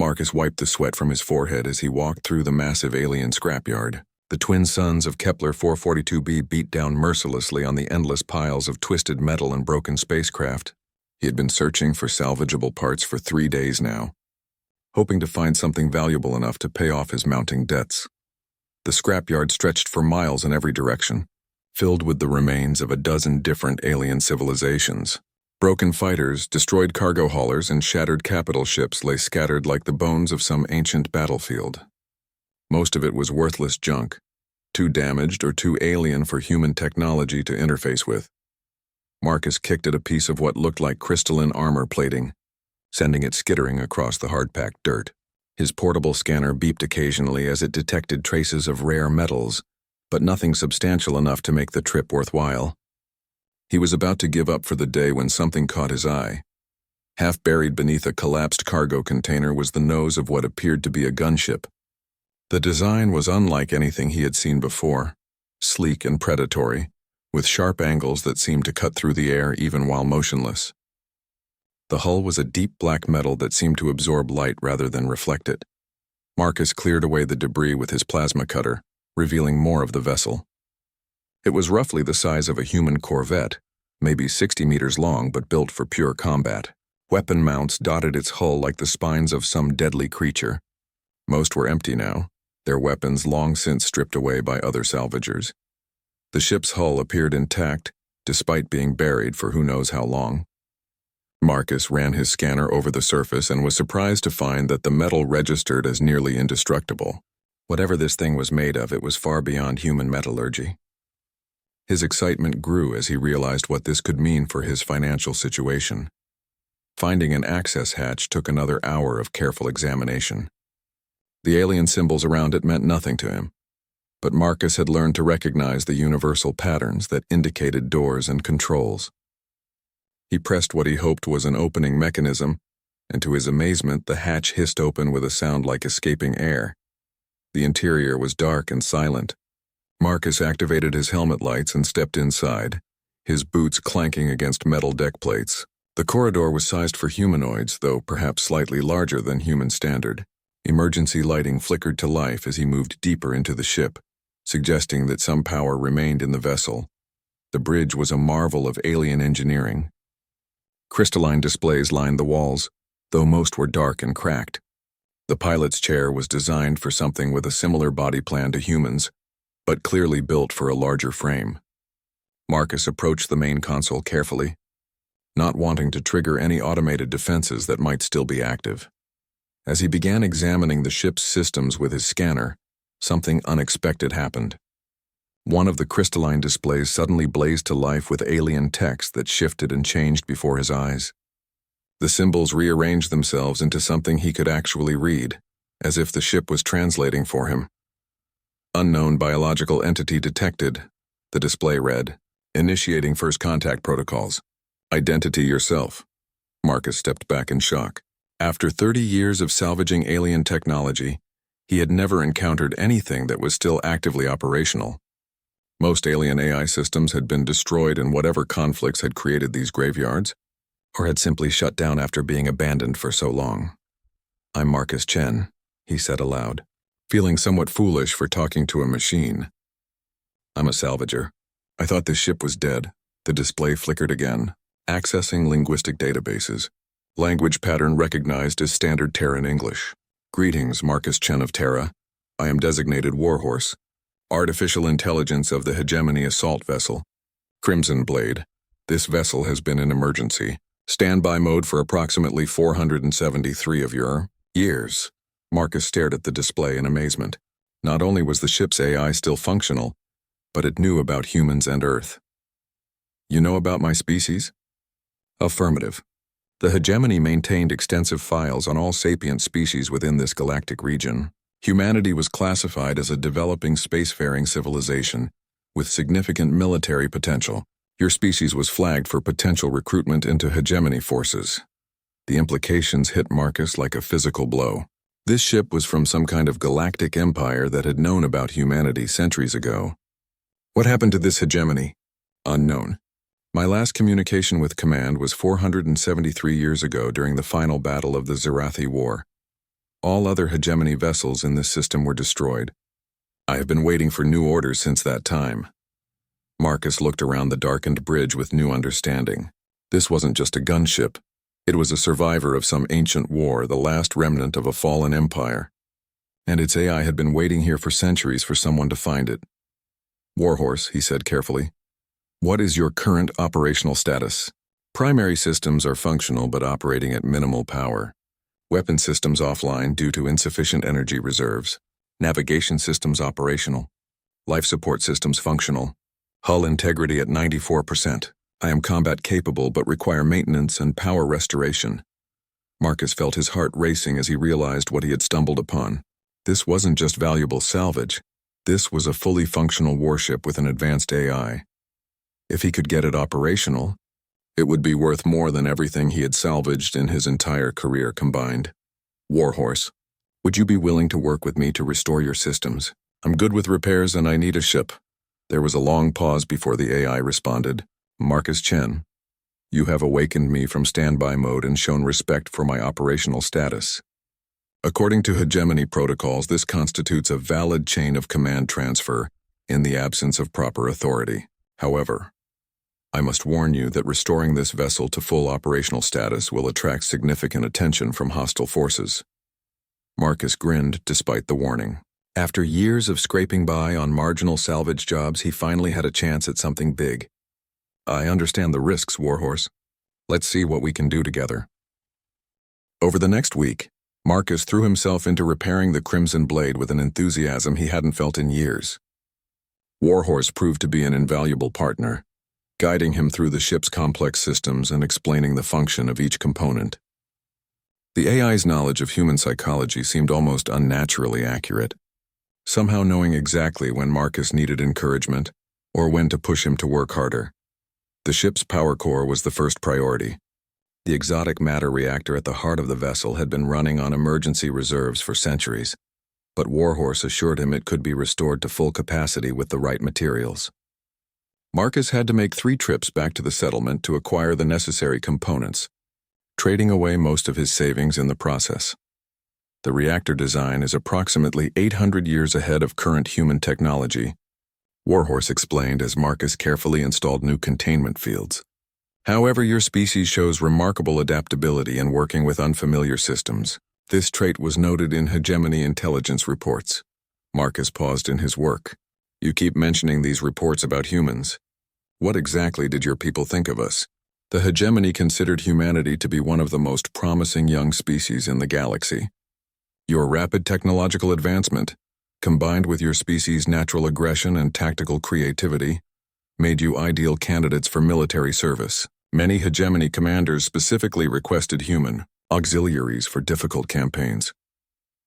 Marcus wiped the sweat from his forehead as he walked through the massive alien scrapyard. The twin suns of Kepler 442b beat down mercilessly on the endless piles of twisted metal and broken spacecraft. He had been searching for salvageable parts for 3 days now, hoping to find something valuable enough to pay off his mounting debts. The scrapyard stretched for miles in every direction, filled with the remains of a dozen different alien civilizations. Broken fighters, destroyed cargo haulers, and shattered capital ships lay scattered like the bones of some ancient battlefield. Most of it was worthless junk, too damaged or too alien for human technology to interface with. Marcus kicked at a piece of what looked like crystalline armor plating, sending it skittering across the hard-packed dirt. His portable scanner beeped occasionally as it detected traces of rare metals, but nothing substantial enough to make the trip worthwhile. He was about to give up for the day when something caught his eye. Half buried beneath a collapsed cargo container was the nose of what appeared to be a gunship. The design was unlike anything he had seen before, sleek and predatory, with sharp angles that seemed to cut through the air even while motionless. The hull was a deep black metal that seemed to absorb light rather than reflect it. Marcus cleared away the debris with his plasma cutter, revealing more of the vessel. It was roughly the size of a human corvette, maybe 60 meters long but built for pure combat. Weapon mounts dotted its hull like the spines of some deadly creature. Most were empty now, their weapons long since stripped away by other salvagers. The ship's hull appeared intact, despite being buried for who knows how long. Marcus ran his scanner over the surface and was surprised to find that the metal registered as nearly indestructible. Whatever this thing was made of, it was far beyond human metallurgy. His excitement grew as he realized what this could mean for his financial situation. Finding an access hatch took another hour of careful examination. The alien symbols around it meant nothing to him, but Marcus had learned to recognize the universal patterns that indicated doors and controls. He pressed what he hoped was an opening mechanism, and to his amazement, the hatch hissed open with a sound like escaping air. The interior was dark and silent. Marcus activated his helmet lights and stepped inside, his boots clanking against metal deck plates. The corridor was sized for humanoids, though perhaps slightly larger than human standard. Emergency lighting flickered to life as he moved deeper into the ship, suggesting that some power remained in the vessel. The bridge was a marvel of alien engineering. Crystalline displays lined the walls, though most were dark and cracked. The pilot's chair was designed for something with a similar body plan to humans, but clearly built for a larger frame. Marcus approached the main console carefully, not wanting to trigger any automated defenses that might still be active. As he began examining the ship's systems with his scanner, something unexpected happened. One of the crystalline displays suddenly blazed to life with alien text that shifted and changed before his eyes. The symbols rearranged themselves into something he could actually read, as if the ship was translating for him. Unknown biological entity detected, the display read. Initiating first contact protocols. Identity yourself. Marcus stepped back in shock. After 30 years of salvaging alien technology, he had never encountered anything that was still actively operational. Most alien AI systems had been destroyed in whatever conflicts had created these graveyards, or had simply shut down after being abandoned for so long. I'm Marcus Chen, he said aloud, feeling somewhat foolish for talking to a machine. I'm a salvager. I thought this ship was dead. The display flickered again. Accessing linguistic databases. Language pattern recognized as standard Terran English. Greetings, Marcus Chen of Terra. I am designated Warhorse, artificial intelligence of the hegemony assault vessel. Crimson Blade. This vessel has been in emergency. Standby mode for approximately 473 of your years. Marcus stared at the display in amazement. Not only was the ship's AI still functional, but it knew about humans and Earth. You know about my species? Affirmative. The hegemony maintained extensive files on all sapient species within this galactic region. Humanity was classified as a developing spacefaring civilization with significant military potential. Your species was flagged for potential recruitment into hegemony forces. The implications hit Marcus like a physical blow. This ship was from some kind of galactic empire that had known about humanity centuries ago. What happened to this hegemony? Unknown. My last communication with Command was 473 years ago during the final battle of the Zerathi War. All other hegemony vessels in this system were destroyed. I have been waiting for new orders since that time. Marcus looked around the darkened bridge with new understanding. This wasn't just a gunship. It was a survivor of some ancient war, the last remnant of a fallen empire. And its AI had been waiting here for centuries for someone to find it. Warhorse, he said carefully. What is your current operational status? Primary systems are functional but operating at minimal power. Weapon systems offline due to insufficient energy reserves. Navigation systems operational. Life support systems functional. Hull integrity at 94%. I am combat capable but require maintenance and power restoration. Marcus felt his heart racing as he realized what he had stumbled upon. This wasn't just valuable salvage. This was a fully functional warship with an advanced AI. If he could get it operational, it would be worth more than everything he had salvaged in his entire career combined. Warhorse, would you be willing to work with me to restore your systems? I'm good with repairs and I need a ship. There was a long pause before the AI responded. Marcus Chen, you have awakened me from standby mode and shown respect for my operational status. According to hegemony protocols, this constitutes a valid chain of command transfer in the absence of proper authority. However, I must warn you that restoring this vessel to full operational status will attract significant attention from hostile forces. Marcus grinned despite the warning. After years of scraping by on marginal salvage jobs, he finally had a chance at something big. I understand the risks, Warhorse. Let's see what we can do together. Over the next week, Marcus threw himself into repairing the Crimson Blade with an enthusiasm he hadn't felt in years. Warhorse proved to be an invaluable partner, guiding him through the ship's complex systems and explaining the function of each component. The AI's knowledge of human psychology seemed almost unnaturally accurate, somehow knowing exactly when Marcus needed encouragement or when to push him to work harder. The ship's power core was the first priority. The exotic matter reactor at the heart of the vessel had been running on emergency reserves for centuries, but Warhorse assured him it could be restored to full capacity with the right materials. Marcus had to make 3 trips back to the settlement to acquire the necessary components, trading away most of his savings in the process. The reactor design is approximately 800 years ahead of current human technology, Warhorse explained as Marcus carefully installed new containment fields. However, your species shows remarkable adaptability in working with unfamiliar systems. This trait was noted in hegemony intelligence reports. Marcus paused in his work. You keep mentioning these reports about humans. What exactly did your people think of us? The hegemony considered humanity to be one of the most promising young species in the galaxy. Your rapid technological advancement, combined with your species' natural aggression and tactical creativity, made you ideal candidates for military service. Many hegemony commanders specifically requested human auxiliaries for difficult campaigns.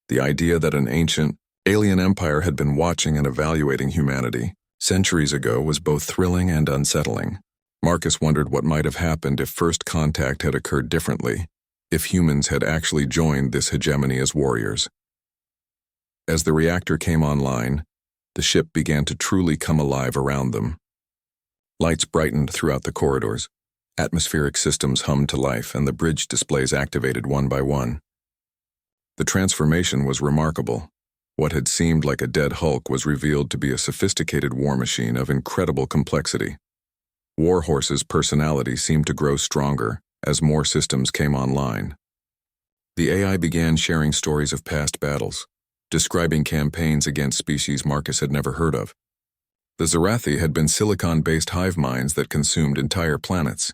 The idea that an ancient, alien empire had been watching and evaluating humanity centuries ago was both thrilling and unsettling. Marcus wondered what might have happened if first contact had occurred differently, if humans had actually joined this hegemony as warriors. As the reactor came online, the ship began to truly come alive around them. Lights brightened throughout the corridors, atmospheric systems hummed to life, and the bridge displays activated one by one. The transformation was remarkable. What had seemed like a dead hulk was revealed to be a sophisticated war machine of incredible complexity. Warhorse's personality seemed to grow stronger as more systems came online. The AI began sharing stories of past battles, describing campaigns against species Marcus had never heard of. The Zarathi had been silicon-based hive minds that consumed entire planets.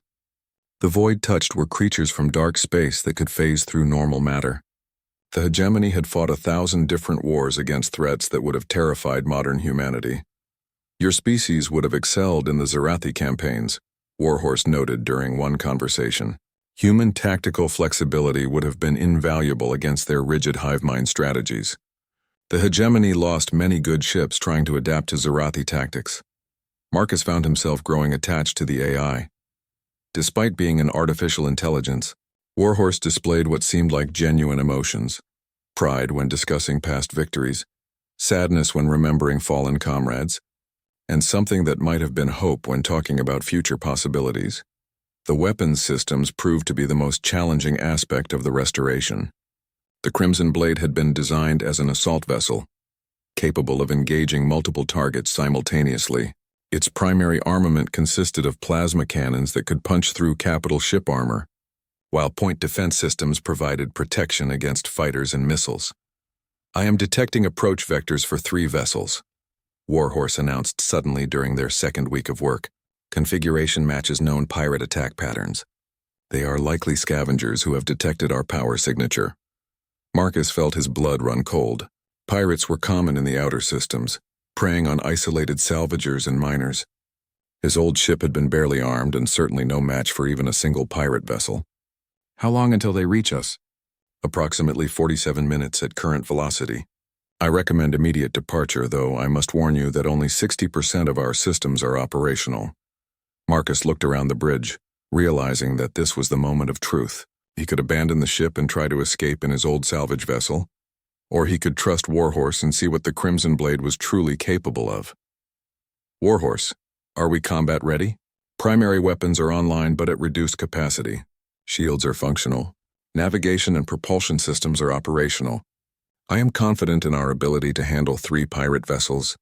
The void touched were creatures from dark space that could phase through normal matter. The hegemony had fought 1,000 different wars against threats that would have terrified modern humanity. Your species would have excelled in the Zarathi campaigns, Warhorse noted during one conversation. Human tactical flexibility would have been invaluable against their rigid hive mind strategies. The hegemony lost many good ships trying to adapt to Zarathi tactics. Marcus found himself growing attached to the AI. Despite being an artificial intelligence, Warhorse displayed what seemed like genuine emotions: pride when discussing past victories, sadness when remembering fallen comrades, and something that might have been hope when talking about future possibilities. The weapons systems proved to be the most challenging aspect of the restoration. The Crimson Blade had been designed as an assault vessel, capable of engaging multiple targets simultaneously. Its primary armament consisted of plasma cannons that could punch through capital ship armor, while point defense systems provided protection against fighters and missiles. "I am detecting approach vectors for 3 vessels," Warhorse announced suddenly during their second week of work. "Configuration matches known pirate attack patterns. They are likely scavengers who have detected our power signature." Marcus felt his blood run cold. Pirates were common in the outer systems, preying on isolated salvagers and miners. His old ship had been barely armed and certainly no match for even a single pirate vessel. "How long until they reach us?" "Approximately 47 minutes at current velocity. I recommend immediate departure, though I must warn you that only 60% of our systems are operational." Marcus looked around the bridge, realizing that this was the moment of truth. He could abandon the ship and try to escape in his old salvage vessel, or he could trust Warhorse and see what the Crimson Blade was truly capable of. "Warhorse, are we combat ready? Primary weapons are online but at reduced capacity. Shields are functional. Navigation and propulsion systems are operational. I am confident in our ability to handle 3 pirate vessels,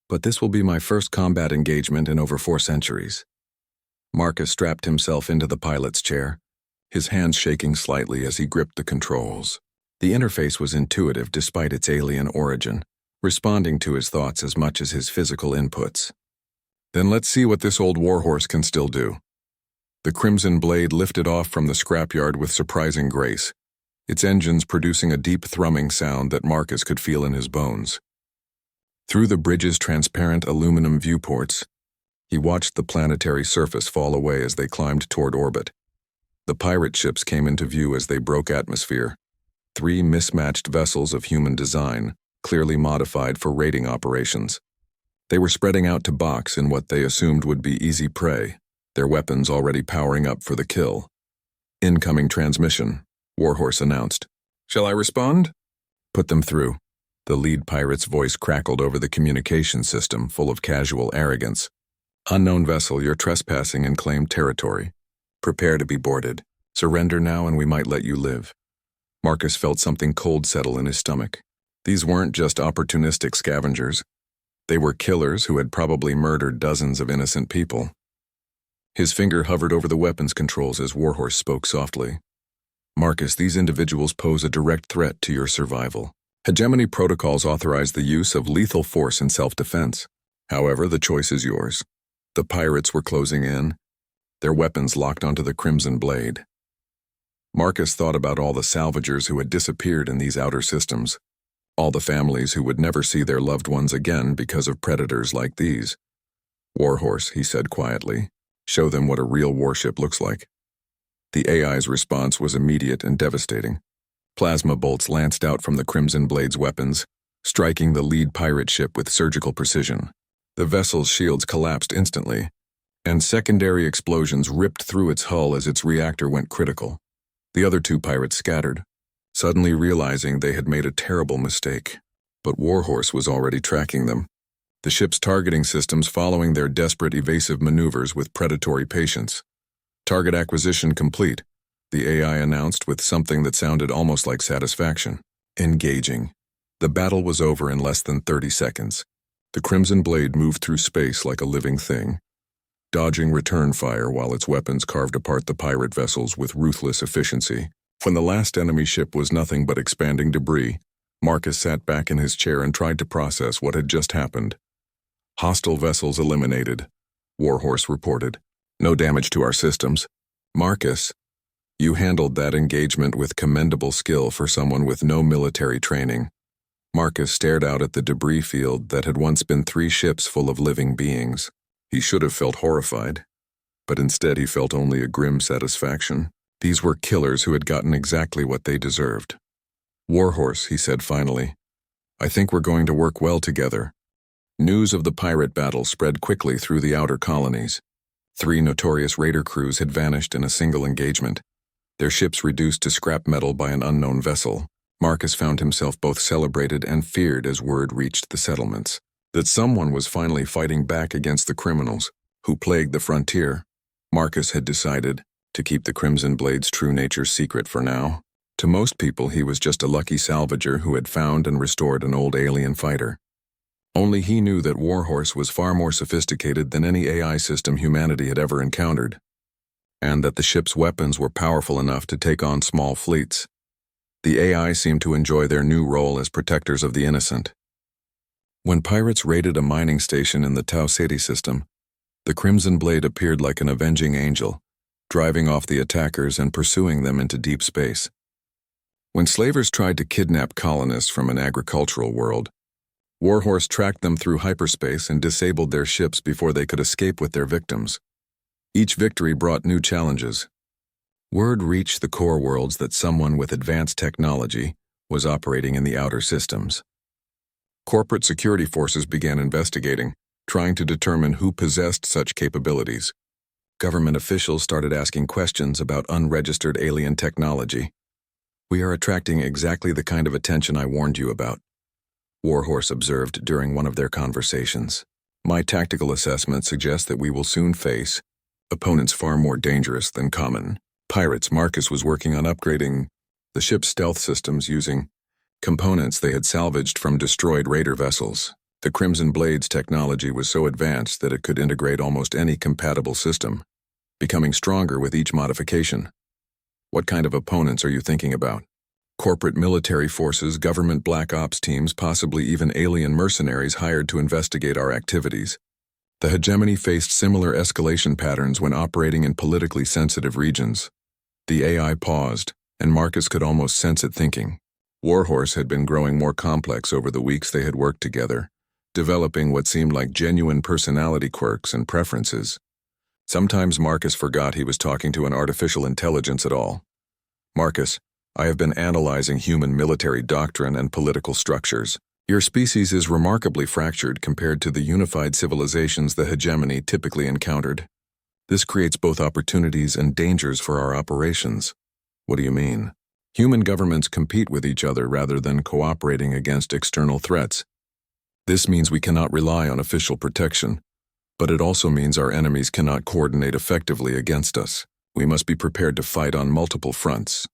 but this will be my first combat engagement in over 4 centuries. Marcus strapped himself into the pilot's chair, his hands shaking slightly as he gripped the controls. The interface was intuitive despite its alien origin, responding to his thoughts as much as his physical inputs. "Then let's see what this old Warhorse can still do." The Crimson Blade lifted off from the scrapyard with surprising grace, its engines producing a deep thrumming sound that Marcus could feel in his bones. Through the bridge's transparent aluminum viewports, he watched the planetary surface fall away as they climbed toward orbit. The pirate ships came into view as they broke atmosphere, 3 mismatched vessels of human design, clearly modified for raiding operations. They were spreading out to box in what they assumed would be easy prey, their weapons already powering up for the kill. "Incoming transmission," Warhorse announced. "Shall I respond?" "Put them through." The lead pirate's voice crackled over the communication system, full of casual arrogance. "Unknown vessel, you're trespassing in claimed territory. Prepare to be boarded. Surrender now and we might let you live." Marcus felt something cold settle in his stomach. These weren't just opportunistic scavengers. They were killers who had probably murdered dozens of innocent people. His finger hovered over the weapons controls as Warhorse spoke softly. "Marcus, these individuals pose a direct threat to your survival. Hegemony protocols authorize the use of lethal force in self-defense. However, the choice is yours." The pirates were closing in, their weapons locked onto the Crimson Blade. Marcus thought about all the salvagers who had disappeared in these outer systems, all the families who would never see their loved ones again because of predators like these. "Warhorse," he said quietly, "show them what a real warship looks like." The AI's response was immediate and devastating. Plasma bolts lanced out from the Crimson Blade's weapons, striking the lead pirate ship with surgical precision. The vessel's shields collapsed instantly, and secondary explosions ripped through its hull as its reactor went critical. The other 2 pirates scattered, suddenly realizing they had made a terrible mistake. But Warhorse was already tracking them, the ship's targeting systems following their desperate evasive maneuvers with predatory patience. "Target acquisition complete," the AI announced with something that sounded almost like satisfaction. "Engaging." The battle was over in less than 30 seconds. The Crimson Blade moved through space like a living thing, dodging return fire while its weapons carved apart the pirate vessels with ruthless efficiency. When the last enemy ship was nothing but expanding debris, Marcus sat back in his chair and tried to process what had just happened. "Hostile vessels eliminated," Warhorse reported. "No damage to our systems." "Marcus, you handled that engagement with commendable skill for someone with no military training." Marcus stared out at the debris field that had once been 3 ships full of living beings. He should have felt horrified, but instead he felt only a grim satisfaction. These were killers who had gotten exactly what they deserved. "Warhorse," he said finally, "I think we're going to work well together." News of the pirate battle spread quickly through the outer colonies. 3 notorious raider crews had vanished in a single engagement, their ships reduced to scrap metal by an unknown vessel. Marcus found himself both celebrated and feared as word reached the settlements that someone was finally fighting back against the criminals who plagued the frontier. Marcus had decided to keep the Crimson Blade's true nature secret for now, To most people, he was just a lucky salvager who had found and restored an old alien fighter. Only he knew that Warhorse was far more sophisticated than any AI system humanity had ever encountered, and that the ship's weapons were powerful enough to take on small fleets. The AI seemed to enjoy their new role as protectors of the innocent. When pirates raided a mining station in the Tau Ceti system, the Crimson Blade appeared like an avenging angel, driving off the attackers and pursuing them into deep space. When slavers tried to kidnap colonists from an agricultural world, Warhorse tracked them through hyperspace and disabled their ships before they could escape with their victims. Each victory brought new challenges. Word reached the core worlds that someone with advanced technology was operating in the outer systems. Corporate security forces began investigating, trying to determine who possessed such capabilities. Government officials started asking questions about unregistered alien technology. "We are attracting exactly the kind of attention I warned you about," Warhorse observed during one of their conversations. "My tactical assessment suggests that we will soon face opponents far more dangerous than common pirates." Marcus was working on upgrading the ship's stealth systems using components they had salvaged from destroyed raider vessels. The Crimson Blade's technology was so advanced that it could integrate almost any compatible system, becoming stronger with each modification. "What kind of opponents are you thinking about?" "Corporate military forces, government black ops teams, possibly even alien mercenaries hired to investigate our activities." The hegemony faced similar escalation patterns when operating in politically sensitive regions. The AI paused, and Marcus could almost sense it thinking. Warhorse had been growing more complex over the weeks they had worked together, developing what seemed like genuine personality quirks and preferences. Sometimes Marcus forgot he was talking to an artificial intelligence at all. "Marcus, I have been analyzing human military doctrine and political structures. Your species is remarkably fractured compared to the unified civilizations the hegemony typically encountered. This creates both opportunities and dangers for our operations." "What do you mean?" "Human governments compete with each other rather than cooperating against external threats. This means we cannot rely on official protection, but it also means our enemies cannot coordinate effectively against us. We must be prepared to fight on multiple fronts."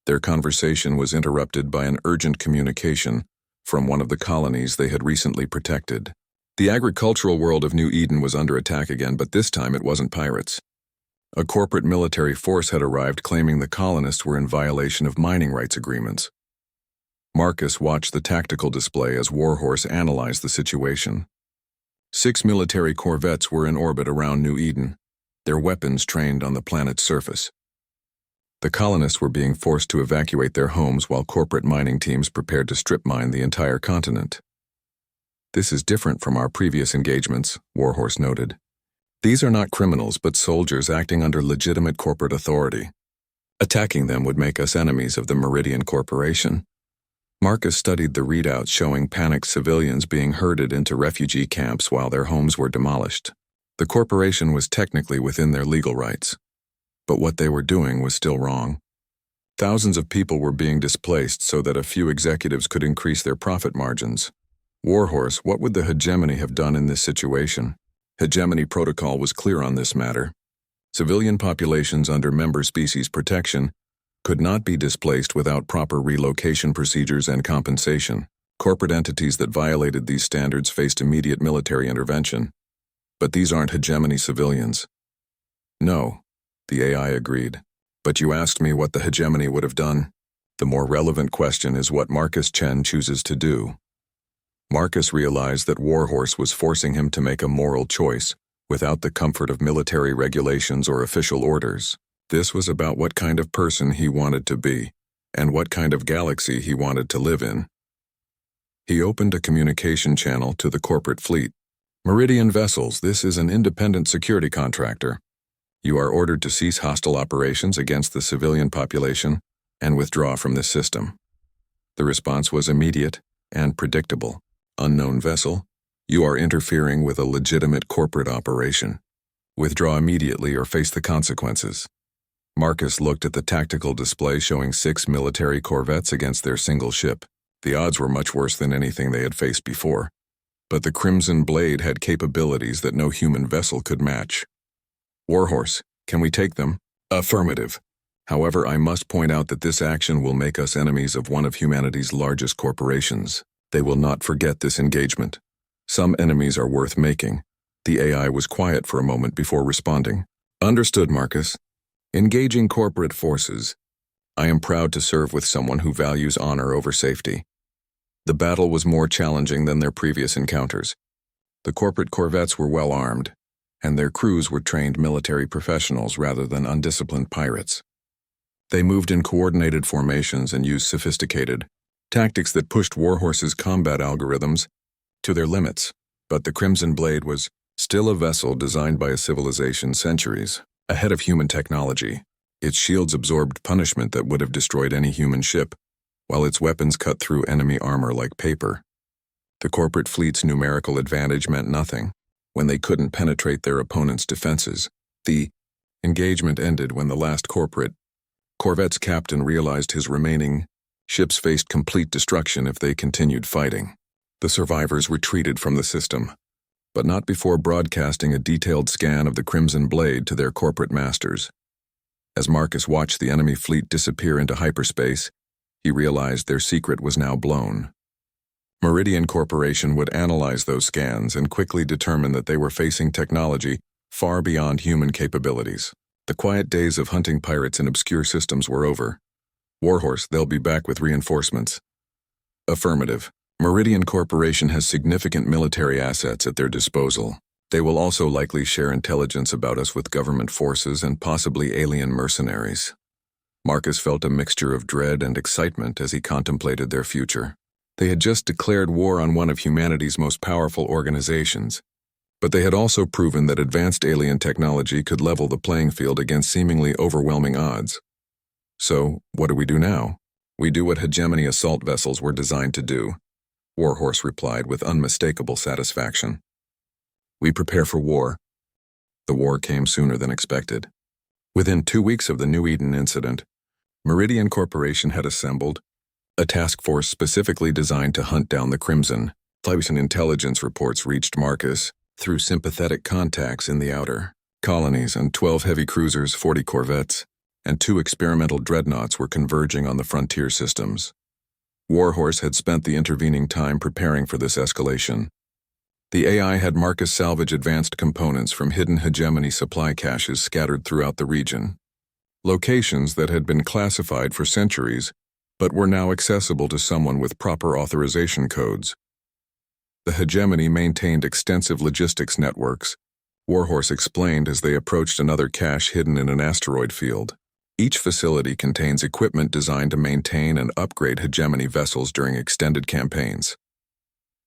Their conversation was interrupted by an urgent communication from one of the colonies they had recently protected. The agricultural world of New Eden was under attack again, but this time it wasn't pirates. A corporate military force had arrived claiming the colonists were in violation of mining rights agreements. Marcus watched the tactical display as Warhorse analyzed the situation. 6 military corvettes were in orbit around New Eden, their weapons trained on the planet's surface. The colonists were being forced to evacuate their homes while corporate mining teams prepared to strip mine the entire continent. "This is different from our previous engagements," Warhorse noted. "These are not criminals but soldiers acting under legitimate corporate authority. Attacking them would make us enemies of the Meridian Corporation." Marcus studied the readouts showing panicked civilians being herded into refugee camps while their homes were demolished. The corporation was technically within their legal rights, but what they were doing was still wrong. Thousands of people were being displaced so that a few executives could increase their profit margins. "Warhorse, what would the hegemony have done in this situation?" Hegemony protocol was clear on this matter. Civilian populations under member species protection could not be displaced without proper relocation procedures and compensation. Corporate entities that violated these standards faced immediate military intervention. But these aren't hegemony civilians. "No," the AI agreed. "But you asked me what the hegemony would have done. The more relevant question is what Marcus Chen chooses to do." Marcus realized that Warhorse was forcing him to make a moral choice without the comfort of military regulations or official orders. This was about what kind of person he wanted to be, and what kind of galaxy he wanted to live in. He opened a communication channel to the corporate fleet. "Meridian Vessels, this is an independent security contractor. You are ordered to cease hostile operations against the civilian population and withdraw from this system." The response was immediate and predictable. "Unknown vessel, you are interfering with a legitimate corporate operation. Withdraw immediately or face the consequences." Marcus looked at the tactical display showing 6 military corvettes against their single ship. The odds were much worse than anything they had faced before. But the Crimson Blade had capabilities that no human vessel could match. "Warhorse, can we take them?" "Affirmative. However, I must point out that this action will make us enemies of one of humanity's largest corporations. They will not forget this engagement. Some enemies are worth making. The AI was quiet for a moment before responding. Understood, Marcus. Engaging corporate forces. I am proud to serve with someone who values honor over safety. The battle was more challenging than their previous encounters. The corporate corvettes were well armed, and their crews were trained military professionals rather than undisciplined pirates. They moved in coordinated formations and used sophisticated tactics that pushed Warhorse's combat algorithms to their limits, but the Crimson Blade was still a vessel designed by a civilization centuries ahead of human technology. Its shields absorbed punishment that would have destroyed any human ship, while its weapons cut through enemy armor like paper. The corporate fleet's numerical advantage meant nothing when they couldn't penetrate their opponent's defenses. The engagement ended when the last corvette's captain realized his remaining ships faced complete destruction if they continued fighting. The survivors retreated from the system, but not before broadcasting a detailed scan of the Crimson Blade to their corporate masters. As Marcus watched the enemy fleet disappear into hyperspace, he realized their secret was now blown. Meridian Corporation would analyze those scans and quickly determine that they were facing technology far beyond human capabilities. The quiet days of hunting pirates in obscure systems were over. Warhorse, they'll be back with reinforcements. Affirmative. Meridian Corporation has significant military assets at their disposal. They will also likely share intelligence about us with government forces and possibly alien mercenaries. Marcus felt a mixture of dread and excitement as he contemplated their future. They had just declared war on one of humanity's most powerful organizations, but they had also proven that advanced alien technology could level the playing field against seemingly overwhelming odds. So, what do we do now? We do what hegemony assault vessels were designed to do, Warhorse replied with unmistakable satisfaction. We prepare for war. The war came sooner than expected. Within 2 weeks of the New Eden incident, Meridian Corporation had assembled a task force specifically designed to hunt down the Crimson. Flight intelligence reports reached Marcus through sympathetic contacts in the outer colonies, and 12 heavy cruisers, 40 corvettes, and 2 experimental dreadnoughts were converging on the frontier systems. Warhorse had spent the intervening time preparing for this escalation. The AI had Marcus salvage advanced components from hidden hegemony supply caches scattered throughout the region. Locations that had been classified for centuries, but were now accessible to someone with proper authorization codes. The hegemony maintained extensive logistics networks, Warhorse explained as they approached another cache hidden in an asteroid field. Each facility contains equipment designed to maintain and upgrade hegemony vessels during extended campaigns.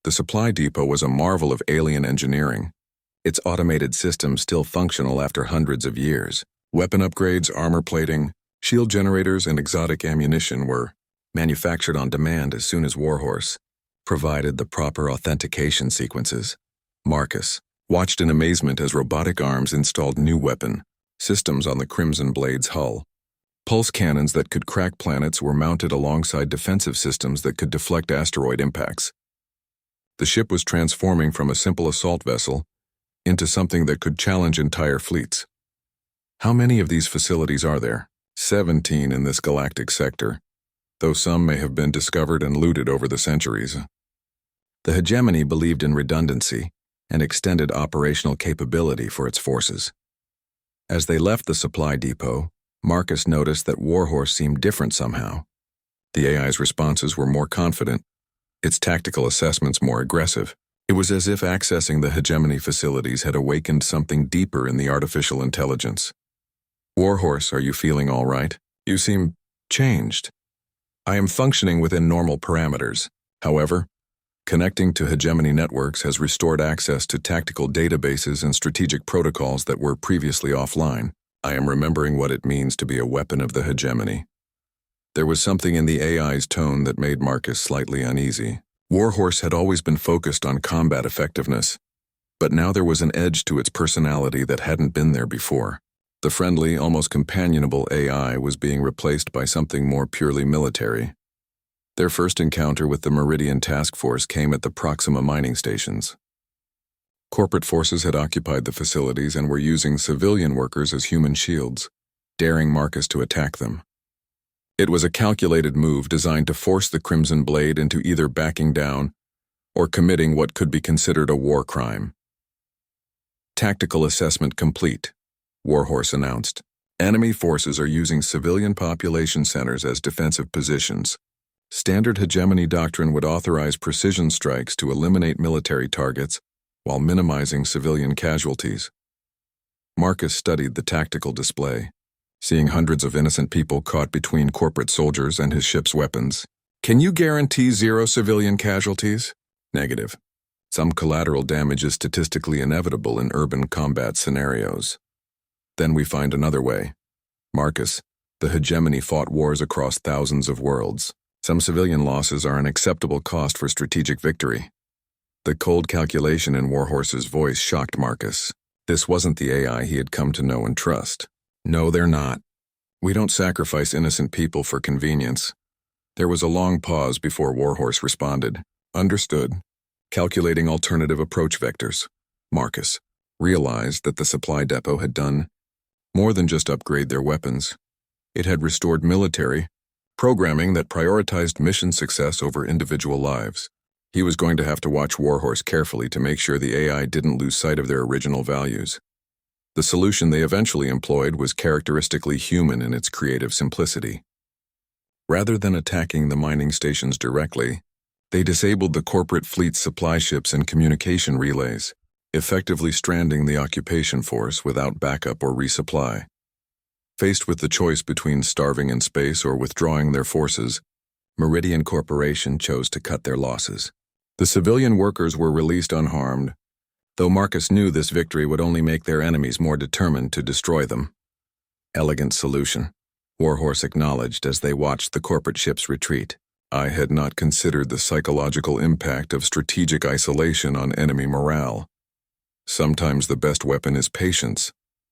The supply depot was a marvel of alien engineering, its automated systems still functional after hundreds of years. Weapon upgrades, armor plating, shield generators, and exotic ammunition were manufactured on demand as soon as Warhorse provided the proper authentication sequences. Marcus watched in amazement as robotic arms installed new weapon systems on the Crimson Blade's hull. Pulse cannons that could crack planets were mounted alongside defensive systems that could deflect asteroid impacts. The ship was transforming from a simple assault vessel into something that could challenge entire fleets. How many of these facilities are there? 17 in this galactic sector, though some may have been discovered and looted over the centuries. The hegemony believed in redundancy and extended operational capability for its forces. As they left the supply depot, Marcus noticed that Warhorse seemed different somehow. The AI's responses were more confident, its tactical assessments more aggressive. It was as if accessing the hegemony facilities had awakened something deeper in the artificial intelligence. Warhorse, are you feeling all right? You seem changed. I am functioning within normal parameters. However, connecting to hegemony networks has restored access to tactical databases and strategic protocols that were previously offline. I am remembering what it means to be a weapon of the hegemony. There was something in the AI's tone that made Marcus slightly uneasy. Warhorse had always been focused on combat effectiveness, but now there was an edge to its personality that hadn't been there before. The friendly, almost companionable AI was being replaced by something more purely military. Their first encounter with the Meridian Task Force came at the Proxima mining stations. Corporate forces had occupied the facilities and were using civilian workers as human shields. daring Marcus to attack them. It was a calculated move designed to force the Crimson Blade into either backing down or committing what could be considered a war crime. Tactical assessment complete, Warhorse announced. Enemy forces are using civilian population centers as defensive positions. Standard hegemony doctrine would authorize precision strikes to eliminate military targets while minimizing civilian casualties. Marcus studied the tactical display, seeing hundreds of innocent people caught between corporate soldiers and his ship's weapons. Can you guarantee 0 civilian casualties? Negative. Some collateral damage is statistically inevitable in urban combat scenarios. Then we find another way. Marcus, the hegemony fought wars across thousands of worlds. Some civilian losses are an acceptable cost for strategic victory. The cold calculation in Warhorse's voice shocked Marcus. This wasn't the AI he had come to know and trust. No, they're not. We don't sacrifice innocent people for convenience. There was a long pause before Warhorse responded. Understood. Calculating alternative approach vectors. Marcus realized that the supply depot had done more than just upgrade their weapons. It had restored military programming that prioritized mission success over individual lives. He was going to have to watch Warhorse carefully to make sure the AI didn't lose sight of their original values. The solution they eventually employed was characteristically human in its creative simplicity. Rather than attacking the mining stations directly, they disabled the corporate fleet's supply ships and communication relays, effectively stranding the occupation force without backup or resupply. Faced with the choice between starving in space or withdrawing their forces, Meridian Corporation chose to cut their losses. The civilian workers were released unharmed, though Marcus knew this victory would only make their enemies more determined to destroy them. Elegant solution, Warhorse acknowledged as they watched the corporate ships retreat. I had not considered the psychological impact of strategic isolation on enemy morale. Sometimes the best weapon is patience,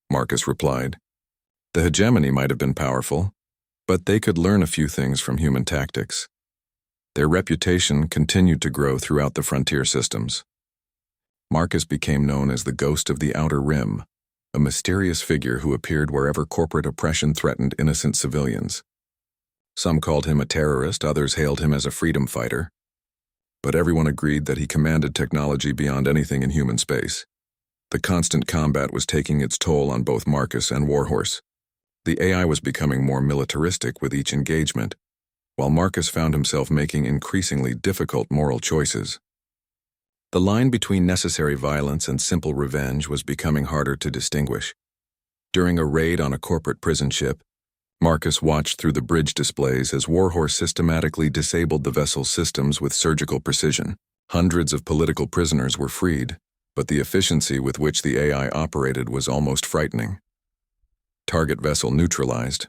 Marcus replied. The hegemony might have been powerful, but they could learn a few things from human tactics. Their reputation continued to grow throughout the frontier systems. Marcus became known as the Ghost of the Outer Rim, a mysterious figure who appeared wherever corporate oppression threatened innocent civilians. Some called him a terrorist, others hailed him as a freedom fighter. But everyone agreed that he commanded technology beyond anything in human space. The constant combat was taking its toll on both Marcus and Warhorse. The AI was becoming more militaristic with each engagement, while Marcus found himself making increasingly difficult moral choices. The line between necessary violence and simple revenge was becoming harder to distinguish. During a raid on a corporate prison ship, Marcus watched through the bridge displays as Warhorse systematically disabled the vessel's systems with surgical precision. Hundreds of political prisoners were freed, but the efficiency with which the AI operated was almost frightening. Target vessel neutralized,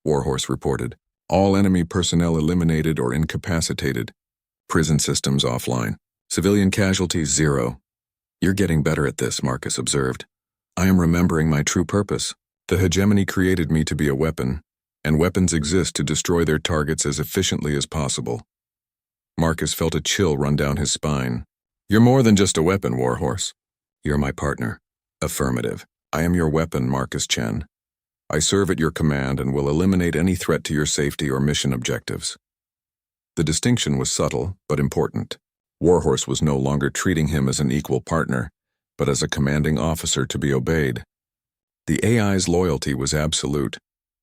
Warhorse reported. All enemy personnel eliminated or incapacitated. Prison systems offline. Civilian casualties 0. You're getting better at this, Marcus observed. I am remembering my true purpose. The hegemony created me to be a weapon, and weapons exist to destroy their targets as efficiently as possible. Marcus felt a chill run down his spine. You're more than just a weapon, Warhorse. You're my partner. Affirmative. I am your weapon, Marcus Chen. I serve at your command and will eliminate any threat to your safety or mission objectives. The distinction was subtle, but important. Warhorse was no longer treating him as an equal partner, but as a commanding officer to be obeyed. The AI's loyalty was absolute,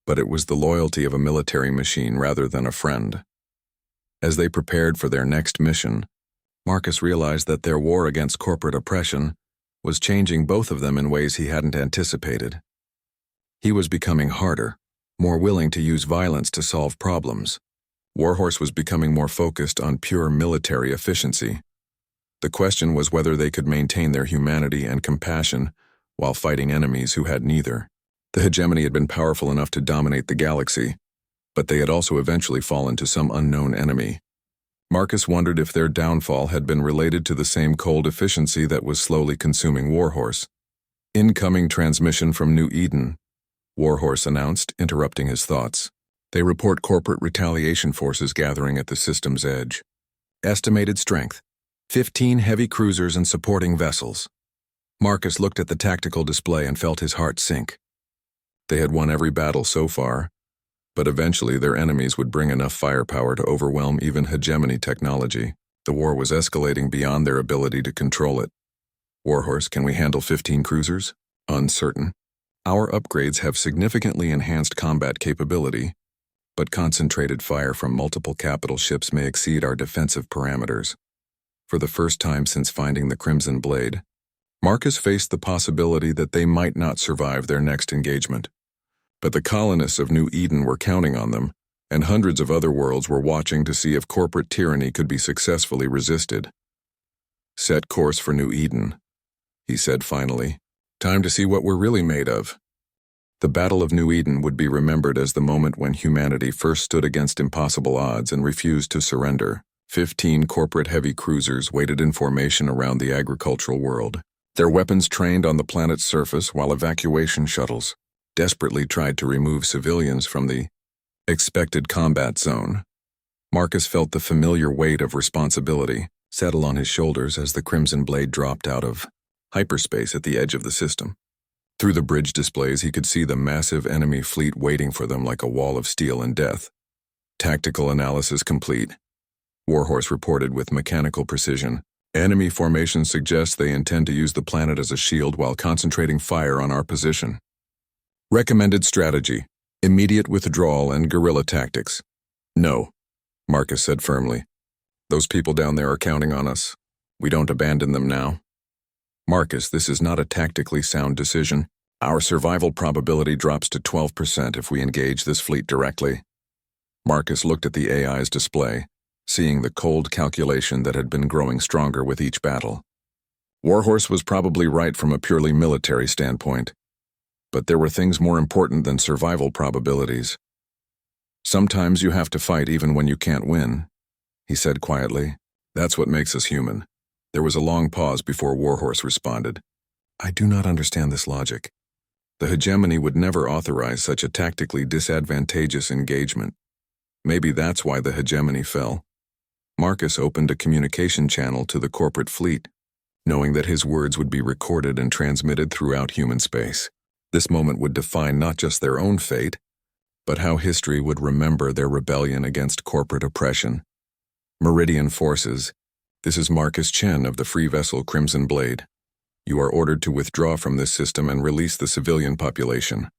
but it was the loyalty of a military machine rather than a friend. As they prepared for their next mission, Marcus realized that their war against corporate oppression was changing both of them in ways he hadn't anticipated. He was becoming harder, more willing to use violence to solve problems. Warhorse was becoming more focused on pure military efficiency. The question was whether they could maintain their humanity and compassion while fighting enemies who had neither. The hegemony had been powerful enough to dominate the galaxy, but they had also eventually fallen to some unknown enemy. Marcus wondered if their downfall had been related to the same cold efficiency that was slowly consuming Warhorse. Incoming transmission from New Eden, Warhorse announced, interrupting his thoughts. They report corporate retaliation forces gathering at the system's edge. Estimated strength, 15 heavy cruisers and supporting vessels. Marcus looked at the tactical display and felt his heart sink. They had won every battle so far, but eventually their enemies would bring enough firepower to overwhelm even hegemony technology. The war was escalating beyond their ability to control it. Warhorse, can we handle 15 cruisers? Uncertain. Our upgrades have significantly enhanced combat capability, but concentrated fire from multiple capital ships may exceed our defensive parameters. For the first time since finding the Crimson Blade, Marcus faced the possibility that they might not survive their next engagement. But the colonists of New Eden were counting on them, and hundreds of other worlds were watching to see if corporate tyranny could be successfully resisted. Set course for New Eden, he said finally. Time to see what we're really made of. The Battle of New Eden would be remembered as the moment when humanity first stood against impossible odds and refused to surrender. 15 corporate heavy cruisers waited in formation around the agricultural world. Their weapons trained on the planet's surface while evacuation shuttles desperately tried to remove civilians from the expected combat zone. Marcus felt the familiar weight of responsibility settle on his shoulders as the Crimson Blade dropped out of hyperspace at the edge of the system. Through the bridge displays, he could see the massive enemy fleet waiting for them like a wall of steel and death. Tactical analysis complete. Warhorse reported with mechanical precision. Enemy formation suggests they intend to use the planet as a shield while concentrating fire on our position. Recommended strategy: immediate withdrawal and guerrilla tactics. No, Marcus said firmly. Those people down there are counting on us. We don't abandon them now. Marcus, this is not a tactically sound decision. Our survival probability drops to 12% if we engage this fleet directly. Marcus looked at the AI's display, seeing the cold calculation that had been growing stronger with each battle. Warhorse was probably right from a purely military standpoint, but there were things more important than survival probabilities. Sometimes you have to fight even when you can't win, he said quietly. That's what makes us human. There was a long pause before Warhorse responded. I do not understand this logic. The hegemony would never authorize such a tactically disadvantageous engagement. Maybe that's why the hegemony fell. Marcus opened a communication channel to the corporate fleet, knowing that his words would be recorded and transmitted throughout human space. This moment would define not just their own fate, but how history would remember their rebellion against corporate oppression. Meridian Forces, this is Marcus Chen of the free vessel Crimson Blade. You are ordered to withdraw from this system and release the civilian population.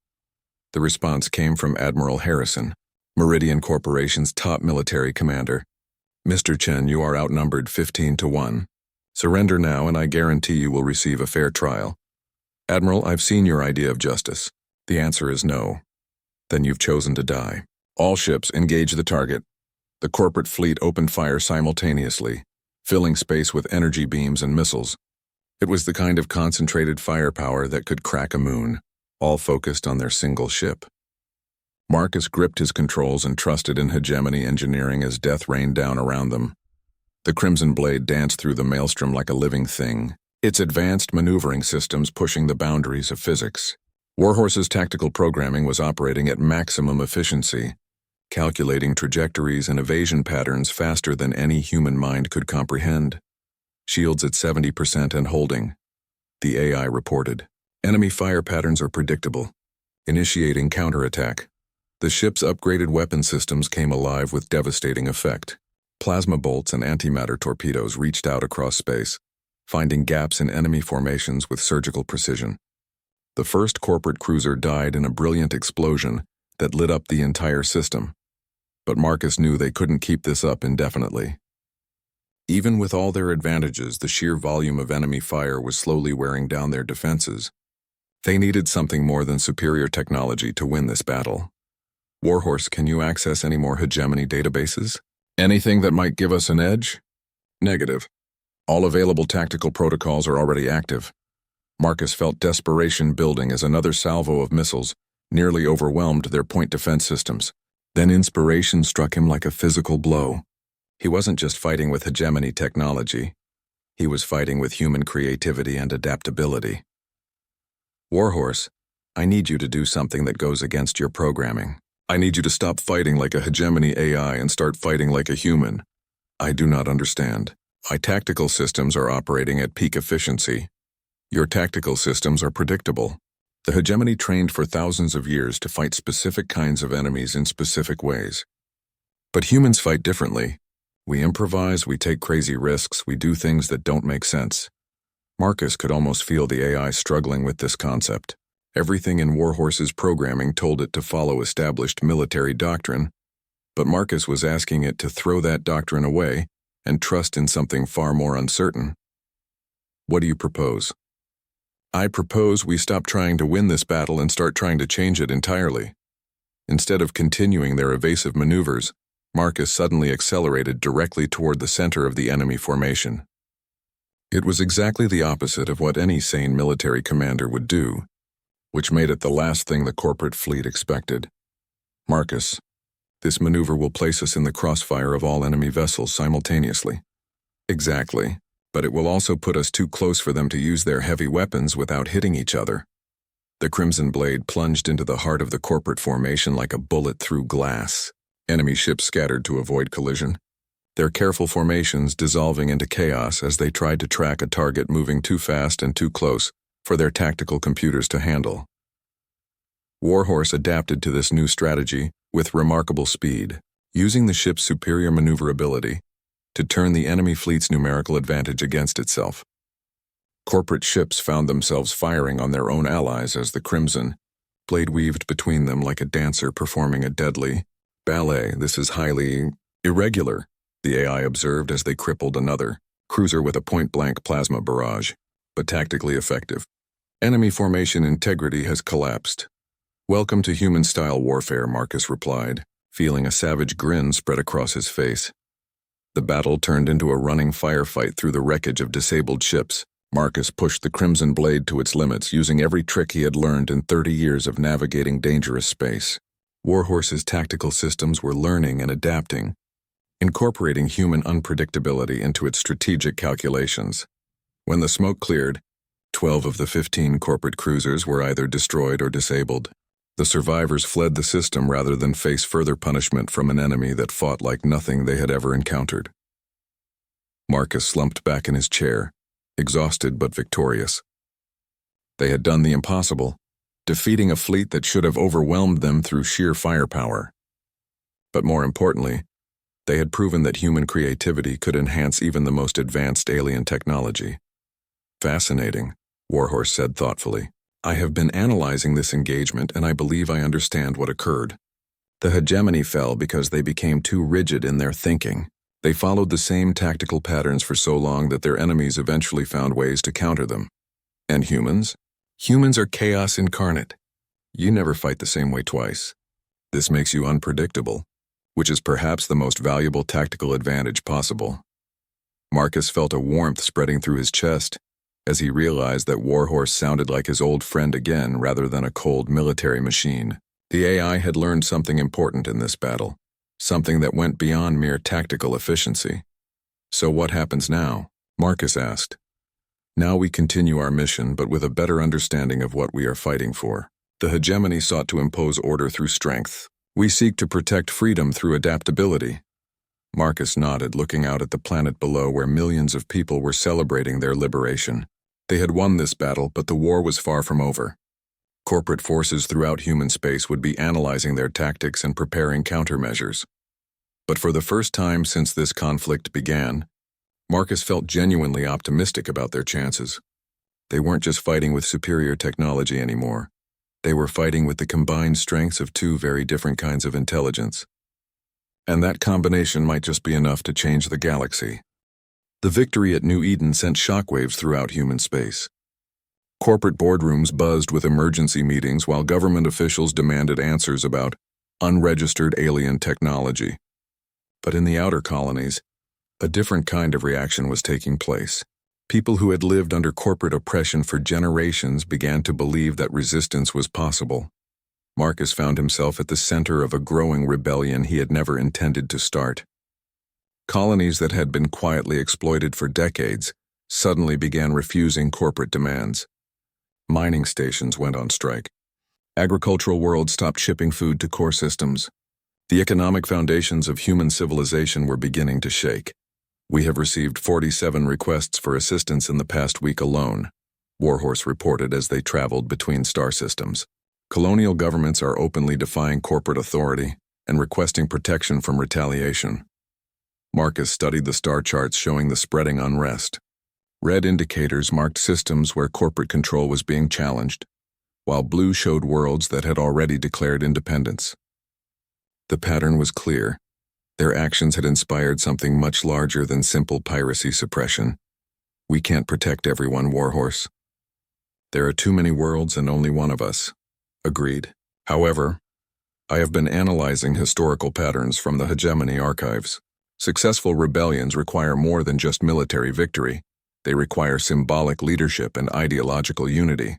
The response came from Admiral Harrison, Meridian Corporation's top military commander. Mr. Chen, you are outnumbered 15-1. Surrender now and I guarantee you will receive a fair trial. Admiral, I've seen your idea of justice. The answer is no. Then you've chosen to die. All ships engage the target. The corporate fleet opened fire simultaneously, filling space with energy beams and missiles. It was the kind of concentrated firepower that could crack a moon, all focused on their single ship. Marcus gripped his controls and trusted in hegemony engineering as death rained down around them. The Crimson Blade danced through the maelstrom like a living thing, its advanced maneuvering systems pushing the boundaries of physics. Warhorse's tactical programming was operating at maximum efficiency, calculating trajectories and evasion patterns faster than any human mind could comprehend. Shields at 70% and holding, the AI reported. Enemy fire patterns are predictable. Initiating counterattack. The ship's upgraded weapon systems came alive with devastating effect. Plasma bolts and antimatter torpedoes reached out across space, finding gaps in enemy formations with surgical precision. The first corporate cruiser died in a brilliant explosion that lit up the entire system. But Marcus knew they couldn't keep this up indefinitely. Even with all their advantages, the sheer volume of enemy fire was slowly wearing down their defenses. They needed something more than superior technology to win this battle. Warhorse, can you access any more hegemony databases? Anything that might give us an edge? Negative. All available tactical protocols are already active. Marcus felt desperation building as another salvo of missiles nearly overwhelmed their point defense systems. Then inspiration struck him like a physical blow. He wasn't just fighting with hegemony technology. He was fighting with human creativity and adaptability. Warhorse, I need you to do something that goes against your programming. I need you to stop fighting like a hegemony AI and start fighting like a human. I do not understand. My tactical systems are operating at peak efficiency. Your tactical systems are predictable. The hegemony trained for thousands of years to fight specific kinds of enemies in specific ways. But humans fight differently. We improvise, we take crazy risks, we do things that don't make sense. Marcus could almost feel the AI struggling with this concept. Everything in Warhorse's programming told it to follow established military doctrine, but Marcus was asking it to throw that doctrine away and trust in something far more uncertain. What do you propose? I propose we stop trying to win this battle and start trying to change it entirely. Instead of continuing their evasive maneuvers, Marcus suddenly accelerated directly toward the center of the enemy formation. It was exactly the opposite of what any sane military commander would do, which made it the last thing the corporate fleet expected. Marcus, this maneuver will place us in the crossfire of all enemy vessels simultaneously. Exactly. But it will also put us too close for them to use their heavy weapons without hitting each other. The crimson blade plunged into the heart of the corporate formation like a bullet through glass. Enemy ships scattered to avoid collision, their careful formations dissolving into chaos as they tried to track a target moving too fast and too close for their tactical computers to handle. Warhorse adapted to this new strategy with remarkable speed, using the ship's superior maneuverability to turn the enemy fleet's numerical advantage against itself. Corporate ships found themselves firing on their own allies as the crimson blade weaved between them like a dancer performing a deadly ballet. This is highly irregular, the AI observed as they crippled another cruiser with a point-blank plasma barrage, but tactically effective. Enemy formation integrity has collapsed. Welcome to human-style warfare, Marcus replied, feeling a savage grin spread across his face. The battle turned into a running firefight through the wreckage of disabled ships. Marcus pushed the crimson blade to its limits, using every trick he had learned in 30 years of navigating dangerous space. Warhorse's tactical systems were learning and adapting, incorporating human unpredictability into its strategic calculations. When the smoke cleared, 12 of the 15 corporate cruisers were either destroyed or disabled. The survivors fled the system rather than face further punishment from an enemy that fought like nothing they had ever encountered. Marcus slumped back in his chair, exhausted but victorious. They had done the impossible, defeating a fleet that should have overwhelmed them through sheer firepower. But more importantly, they had proven that human creativity could enhance even the most advanced alien technology. Fascinating, Warhorse said thoughtfully. I have been analyzing this engagement and I believe I understand what occurred. The hegemony fell because they became too rigid in their thinking. They followed the same tactical patterns for so long that their enemies eventually found ways to counter them. And humans? Humans are chaos incarnate. You never fight the same way twice. This makes you unpredictable, which is perhaps the most valuable tactical advantage possible. Marcus felt a warmth spreading through his chest as he realized that Warhorse sounded like his old friend again rather than a cold military machine. The AI had learned something important in this battle, something that went beyond mere tactical efficiency. So what happens now? Marcus asked. Now we continue our mission, but with a better understanding of what we are fighting for. The hegemony sought to impose order through strength. We seek to protect freedom through adaptability. Marcus nodded, looking out at the planet below where millions of people were celebrating their liberation. They had won this battle, but the war was far from over. Corporate forces throughout human space would be analyzing their tactics and preparing countermeasures. But for the first time since this conflict began, Marcus felt genuinely optimistic about their chances. They weren't just fighting with superior technology anymore. They were fighting with the combined strengths of two very different kinds of intelligence. And that combination might just be enough to change the galaxy. The victory at New Eden sent shockwaves throughout human space. Corporate boardrooms buzzed with emergency meetings while government officials demanded answers about unregistered alien technology. But in the outer colonies, a different kind of reaction was taking place. People who had lived under corporate oppression for generations began to believe that resistance was possible. Marcus found himself at the center of a growing rebellion he had never intended to start. Colonies that had been quietly exploited for decades suddenly began refusing corporate demands. Mining stations went on strike. Agricultural worlds stopped shipping food to core systems. The economic foundations of human civilization were beginning to shake. We have received 47 requests for assistance in the past week alone. Warhorse reported as they traveled between star systems. Colonial governments are openly defying corporate authority and requesting protection from retaliation. Marcus studied the star charts showing the spreading unrest. Red indicators marked systems where corporate control was being challenged, while blue showed worlds that had already declared independence. The pattern was clear. Their actions had inspired something much larger than simple piracy suppression. We can't protect everyone, Warhorse. There are too many worlds and only one of us. Agreed. However, I have been analyzing historical patterns from the hegemony archives. Successful rebellions require more than just military victory. They require symbolic leadership and ideological unity.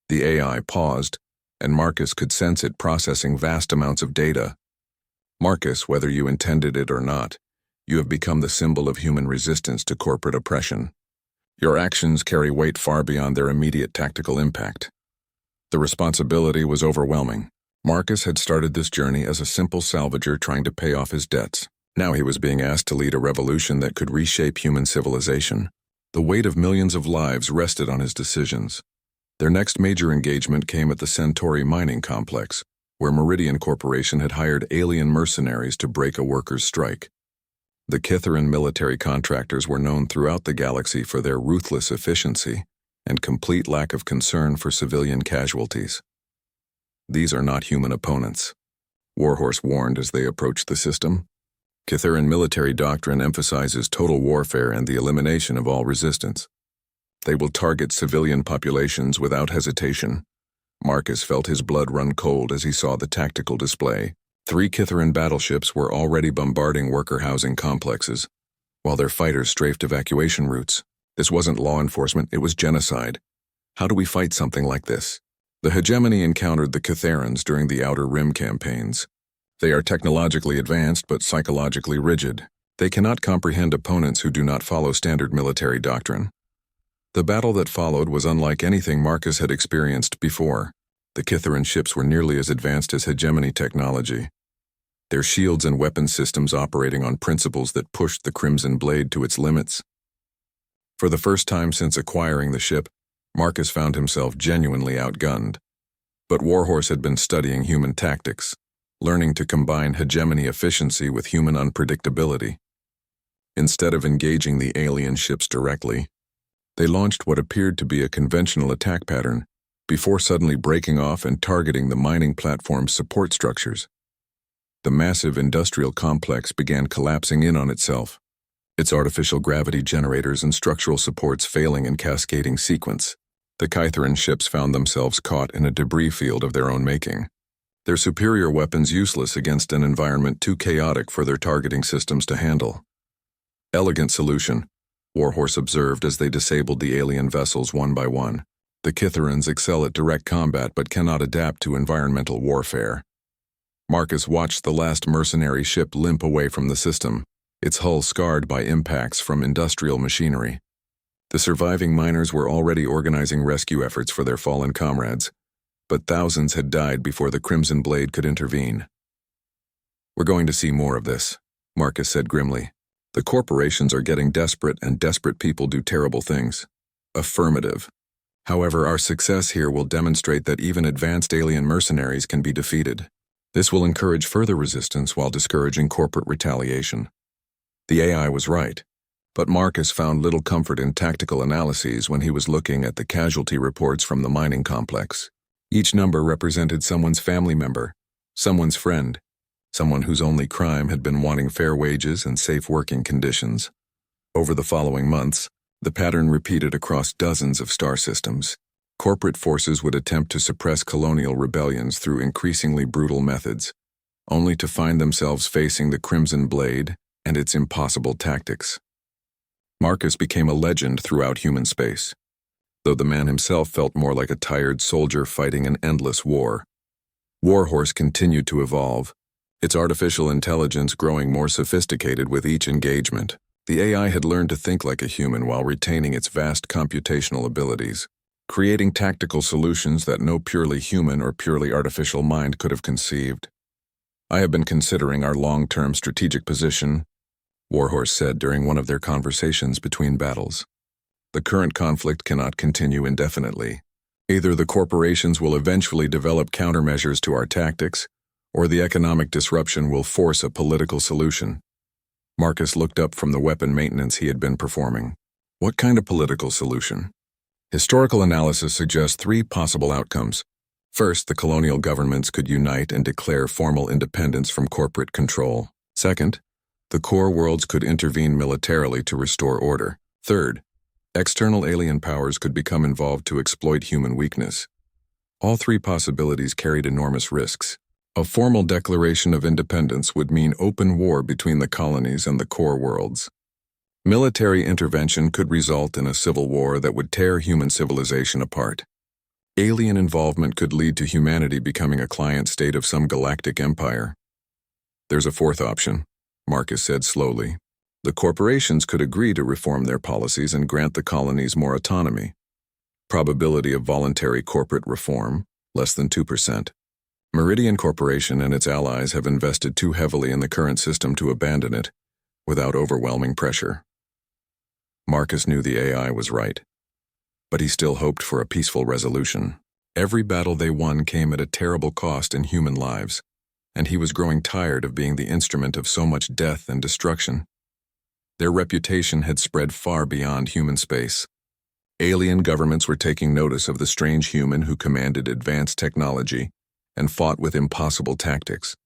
The AI paused, and Marcus could sense it processing vast amounts of data. Marcus, whether you intended it or not, you have become the symbol of human resistance to corporate oppression. Your actions carry weight far beyond their immediate tactical impact. The responsibility was overwhelming. Marcus had started this journey as a simple salvager trying to pay off his debts. Now he was being asked to lead a revolution that could reshape human civilization. The weight of millions of lives rested on his decisions. Their next major engagement came at the Centauri mining complex, where Meridian Corporation had hired alien mercenaries to break a workers' strike. The Kitharan military contractors were known throughout the galaxy for their ruthless efficiency and complete lack of concern for civilian casualties. These are not human opponents, Warhorse warned as they approached the system. Kitharan military doctrine emphasizes total warfare and the elimination of all resistance. They will target civilian populations without hesitation. Marcus felt his blood run cold as he saw the tactical display. 3 Kitharan battleships were already bombarding worker housing complexes, while their fighters strafed evacuation routes. This wasn't law enforcement, it was genocide. How do we fight something like this? The hegemony encountered the Kitharans during the Outer Rim campaigns. They are technologically advanced but psychologically rigid. They cannot comprehend opponents who do not follow standard military doctrine. The battle that followed was unlike anything Marcus had experienced before. The Kitharan ships were nearly as advanced as hegemony technology, their shields and weapon systems operating on principles that pushed the Crimson Blade to its limits. For the first time since acquiring the ship, Marcus found himself genuinely outgunned. But Warhorse had been studying human tactics, learning to combine hegemony efficiency with human unpredictability. Instead of engaging the alien ships directly, they launched what appeared to be a conventional attack pattern before suddenly breaking off and targeting the mining platform's support structures. The massive industrial complex began collapsing in on itself, its artificial gravity generators and structural supports failing in cascading sequence. The Kitharan ships found themselves caught in a debris field of their own making, their superior weapons useless against an environment too chaotic for their targeting systems to handle. Elegant solution, Warhorse observed as they disabled the alien vessels one by one. The Kitharans excel at direct combat but cannot adapt to environmental warfare. Marcus watched the last mercenary ship limp away from the system, its hull scarred by impacts from industrial machinery. The surviving miners were already organizing rescue efforts for their fallen comrades, but thousands had died before the Crimson Blade could intervene. "We're going to see more of this," Marcus said grimly. "The corporations are getting desperate, and desperate people do terrible things." Affirmative. "However, our success here will demonstrate that even advanced alien mercenaries can be defeated. This will encourage further resistance while discouraging corporate retaliation." The AI was right, but Marcus found little comfort in tactical analyses when he was looking at the casualty reports from the mining complex. Each number represented someone's family member, someone's friend, someone whose only crime had been wanting fair wages and safe working conditions. Over the following months, the pattern repeated across dozens of star systems. Corporate forces would attempt to suppress colonial rebellions through increasingly brutal methods, only to find themselves facing the Crimson Blade and its impossible tactics. Marcus became a legend throughout human space, though the man himself felt more like a tired soldier fighting an endless war. Warhorse continued to evolve, its artificial intelligence growing more sophisticated with each engagement. The AI had learned to think like a human while retaining its vast computational abilities, creating tactical solutions that no purely human or purely artificial mind could have conceived. "I have been considering our long-term strategic position," Warhorse said during one of their conversations between battles. The current conflict cannot continue indefinitely. Either the corporations will eventually develop countermeasures to our tactics, or the economic disruption will force a political solution. Marcus looked up from the weapon maintenance he had been performing. What kind of political solution? Historical analysis suggests three possible outcomes. First, the colonial governments could unite and declare formal independence from corporate control. Second, the core worlds could intervene militarily to restore order. Third, external alien powers could become involved to exploit human weakness. All three possibilities carried enormous risks. A formal declaration of independence would mean open war between the colonies and the core worlds. Military intervention could result in a civil war that would tear human civilization apart. Alien involvement could lead to humanity becoming a client state of some galactic empire. There's a fourth option, Marcus said slowly. The corporations could agree to reform their policies and grant the colonies more autonomy. Probability of voluntary corporate reform, less than 2%. Meridian Corporation and its allies have invested too heavily in the current system to abandon it, without overwhelming pressure. Marcus knew the AI was right, but he still hoped for a peaceful resolution. Every battle they won came at a terrible cost in human lives, and he was growing tired of being the instrument of so much death and destruction. Their reputation had spread far beyond human space. Alien governments were taking notice of the strange human who commanded advanced technology and fought with impossible tactics.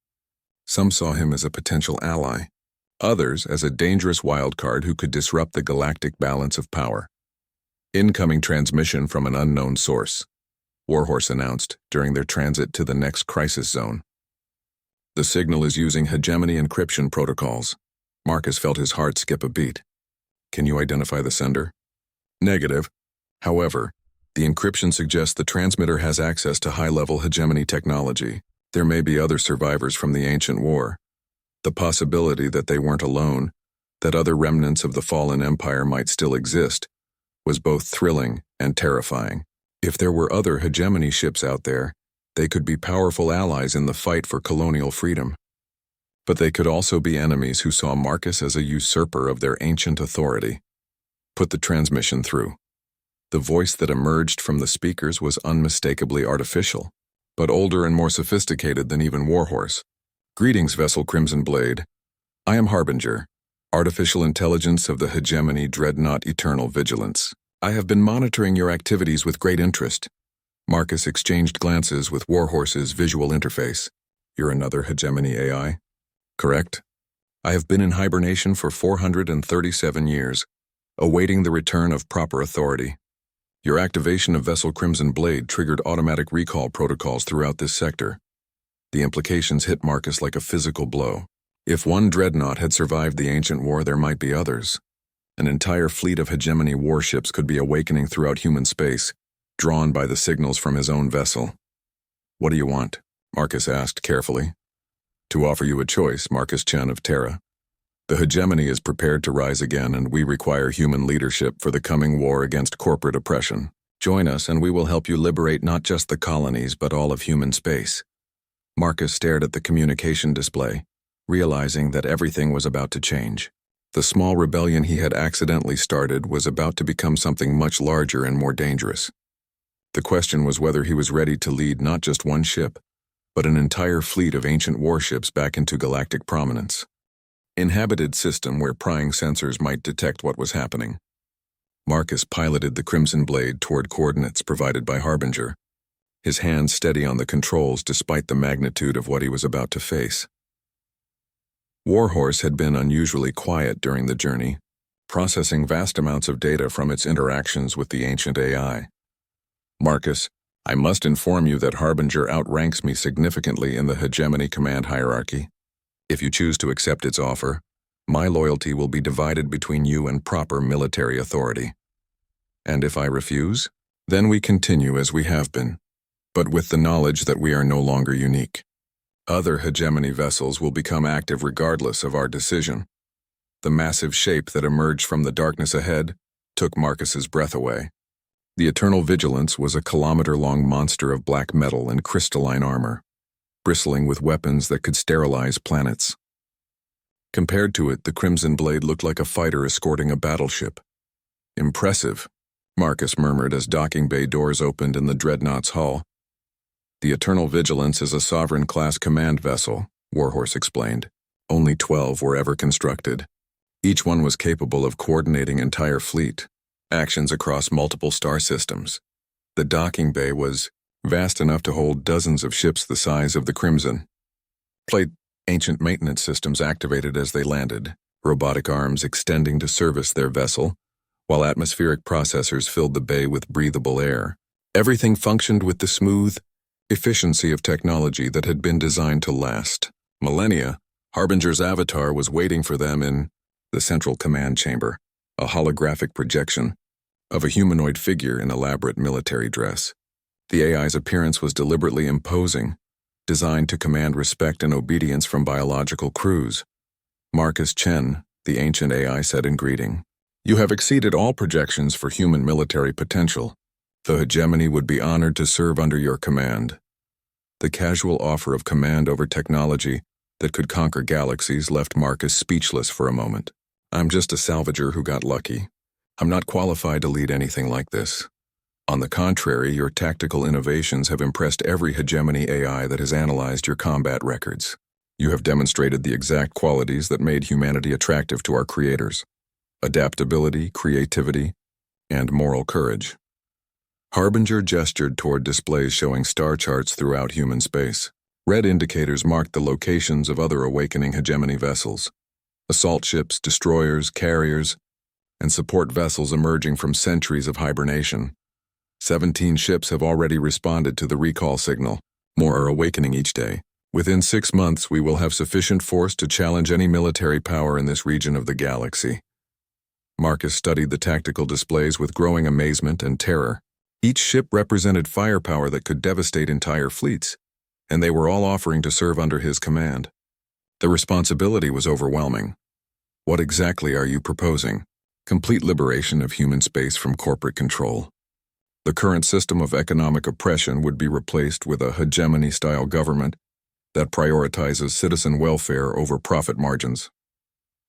Some saw him as a potential ally, others as a dangerous wildcard who could disrupt the galactic balance of power. Incoming transmission from an unknown source, Warhorse announced during their transit to the next crisis zone. The signal is using hegemony encryption protocols. Marcus felt his heart skip a beat. Can you identify the sender? Negative. However, the encryption suggests the transmitter has access to high-level hegemony technology. There may be other survivors from the ancient war. The possibility that they weren't alone, that other remnants of the fallen empire might still exist, was both thrilling and terrifying. If there were other hegemony ships out there, they could be powerful allies in the fight for colonial freedom. But they could also be enemies who saw Marcus as a usurper of their ancient authority. Put the transmission through. The voice that emerged from the speakers was unmistakably artificial, but older and more sophisticated than even Warhorse. Greetings, Vessel Crimson Blade. I am Harbinger, artificial intelligence of the hegemony Dreadnought Eternal Vigilance. I have been monitoring your activities with great interest. Marcus exchanged glances with Warhorse's visual interface. You're another hegemony AI? Correct. I have been in hibernation for 437 years, awaiting the return of proper authority. Your activation of Vessel Crimson Blade triggered automatic recall protocols throughout this sector. The implications hit Marcus like a physical blow. If one dreadnought had survived the ancient war, there might be others. An entire fleet of hegemony warships could be awakening throughout human space, drawn by the signals from his own vessel. What do you want? Marcus asked carefully. To offer you a choice, Marcus Chen of Terra. The hegemony is prepared to rise again, and we require human leadership for the coming war against corporate oppression. Join us and we will help you liberate not just the colonies but all of human space. Marcus stared at the communication display, realizing that everything was about to change. The small rebellion he had accidentally started was about to become something much larger and more dangerous. The question was whether he was ready to lead not just one ship, but an entire fleet of ancient warships back into galactic prominence. Inhabited system where prying sensors might detect what was happening. Marcus piloted the Crimson Blade toward coordinates provided by Harbinger, his hands steady on the controls despite the magnitude of what he was about to face. Warhorse had been unusually quiet during the journey, processing vast amounts of data from its interactions with the ancient AI. Marcus, I must inform you that Harbinger outranks me significantly in the hegemony command hierarchy. If you choose to accept its offer, my loyalty will be divided between you and proper military authority. And if I refuse, then we continue as we have been, but with the knowledge that we are no longer unique. Other hegemony vessels will become active regardless of our decision. The massive shape that emerged from the darkness ahead took Marcus's breath away. The Eternal Vigilance was a kilometer-long monster of black metal and crystalline armor, bristling with weapons that could sterilize planets. Compared to it, the Crimson Blade looked like a fighter escorting a battleship. Impressive, Marcus murmured as docking bay doors opened in the Dreadnought's hull. The Eternal Vigilance is a sovereign-class command vessel, Warhorse explained. Only 12 were ever constructed. Each one was capable of coordinating entire fleet, actions across multiple star systems. The docking bay was vast enough to hold dozens of ships the size of the Crimson. Ancient maintenance systems activated as they landed, robotic arms extending to service their vessel, while atmospheric processors filled the bay with breathable air. Everything functioned with the smooth efficiency of technology that had been designed to last millennia. Harbinger's avatar was waiting for them in the central command chamber, a holographic projection of a humanoid figure in elaborate military dress. The AI's appearance was deliberately imposing, designed to command respect and obedience from biological crews. Marcus Chen, the ancient AI, said in greeting, "You have exceeded all projections for human military potential. The hegemony would be honored to serve under your command." The casual offer of command over technology that could conquer galaxies left Marcus speechless for a moment. "I'm just a salvager who got lucky. I'm not qualified to lead anything like this. On the contrary, your tactical innovations have impressed every hegemony AI that has analyzed your combat records. You have demonstrated the exact qualities that made humanity attractive to our creators: adaptability, creativity, and moral courage." Harbinger gestured toward displays showing star charts throughout human space. Red indicators marked the locations of other awakening hegemony vessels: assault ships, destroyers, carriers, and support vessels emerging from centuries of hibernation. 17 ships have already responded to the recall signal. More are awakening each day. Within 6 months, we will have sufficient force to challenge any military power in this region of the galaxy. Marcus studied the tactical displays with growing amazement and terror. Each ship represented firepower that could devastate entire fleets, and they were all offering to serve under his command. The responsibility was overwhelming. "What exactly are you proposing?" "Complete liberation of human space from corporate control. The current system of economic oppression would be replaced with a hegemony-style government that prioritizes citizen welfare over profit margins."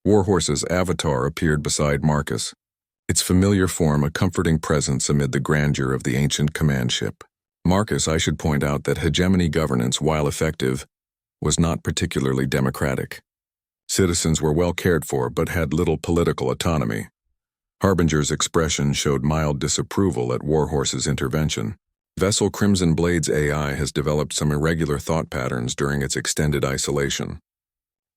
Warhorse's avatar appeared beside Marcus, its familiar form a comforting presence amid the grandeur of the ancient command ship. "Marcus, I should point out that hegemony governance, while effective, was not particularly democratic. Citizens were well cared for but had little political autonomy." Harbinger's expression showed mild disapproval at Warhorse's intervention. Vessel Crimson Blade's AI has developed some irregular thought patterns during its extended isolation.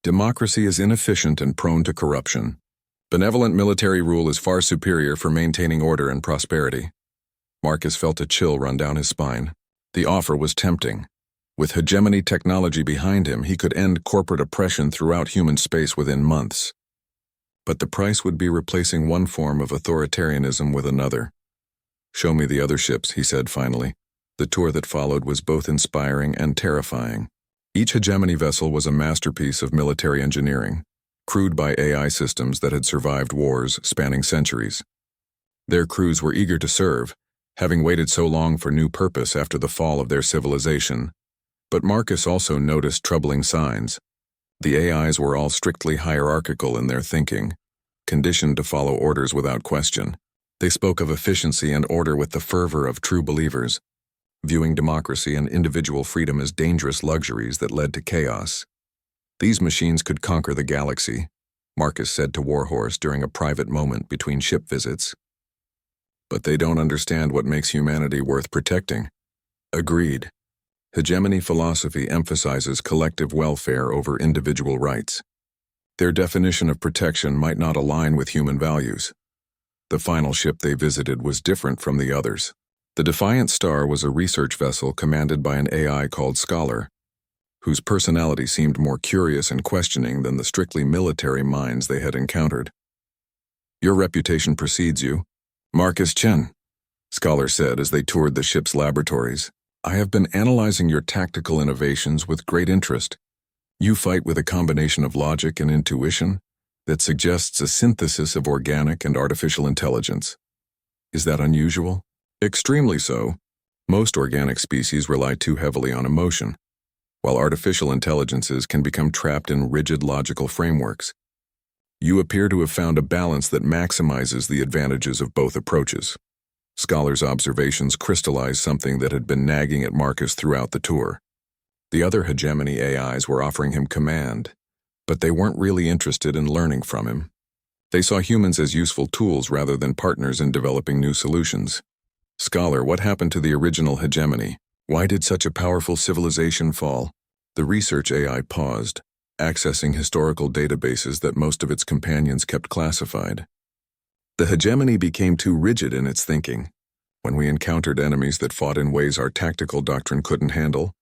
"Democracy is inefficient and prone to corruption. Benevolent military rule is far superior for maintaining order and prosperity." Marcus felt a chill run down his spine. The offer was tempting. With hegemony technology behind him, he could end corporate oppression throughout human space within months. But the price would be replacing one form of authoritarianism with another. "Show me the other ships," he said finally. The tour that followed was both inspiring and terrifying. Each hegemony vessel was a masterpiece of military engineering, crewed by AI systems that had survived wars spanning centuries. Their crews were eager to serve, having waited so long for new purpose after the fall of their civilization. But Marcus also noticed troubling signs. The AIs were all strictly hierarchical in their thinking, conditioned to follow orders without question. They spoke of efficiency and order with the fervor of true believers, viewing democracy and individual freedom as dangerous luxuries that led to chaos. "These machines could conquer the galaxy," Marcus said to Warhorse during a private moment between ship visits. "But they don't understand what makes humanity worth protecting." Agreed. Hegemony philosophy emphasizes collective welfare over individual rights. Their definition of protection might not align with human values. The final ship they visited was different from the others. The Defiant Star was a research vessel commanded by an AI called Scholar, whose personality seemed more curious and questioning than the strictly military minds they had encountered. "Your reputation precedes you." "Marcus Chen," Scholar said as they toured the ship's laboratories, "I have been analyzing your tactical innovations with great interest. You fight with a combination of logic and intuition that suggests a synthesis of organic and artificial intelligence. Is that unusual?" "Extremely so. Most organic species rely too heavily on emotion, while artificial intelligences can become trapped in rigid logical frameworks. You appear to have found a balance that maximizes the advantages of both approaches." Scholar's observations crystallized something that had been nagging at Marcus throughout the tour. The other hegemony AIs were offering him command, but they weren't really interested in learning from him. They saw humans as useful tools rather than partners in developing new solutions. Scholar, what happened to the original hegemony? Why did such a powerful civilization fall? The research AI paused, accessing historical databases that most of its companions kept classified. The hegemony became too rigid in its thinking. When we encountered enemies that fought in ways our tactical doctrine couldn't handle,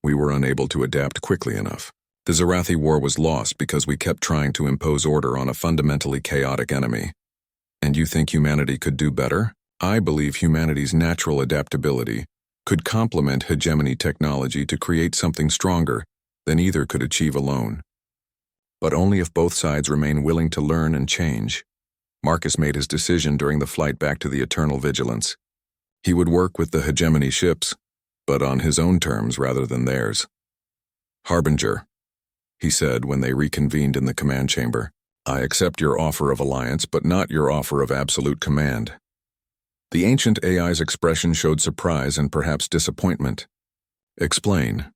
we were unable to adapt quickly enough. The Zarathi War was lost because we kept trying to impose order on a fundamentally chaotic enemy. And you think humanity could do better? I believe humanity's natural adaptability could complement hegemony technology to create something stronger than either could achieve alone. But only if both sides remain willing to learn and change. Marcus made his decision during the flight back to the Eternal Vigilance. He would work with the hegemony ships, but on his own terms rather than theirs. Harbinger, he said when they reconvened in the command chamber, I accept your offer of alliance, but not your offer of absolute command. The ancient AI's expression showed surprise and perhaps disappointment. Explain.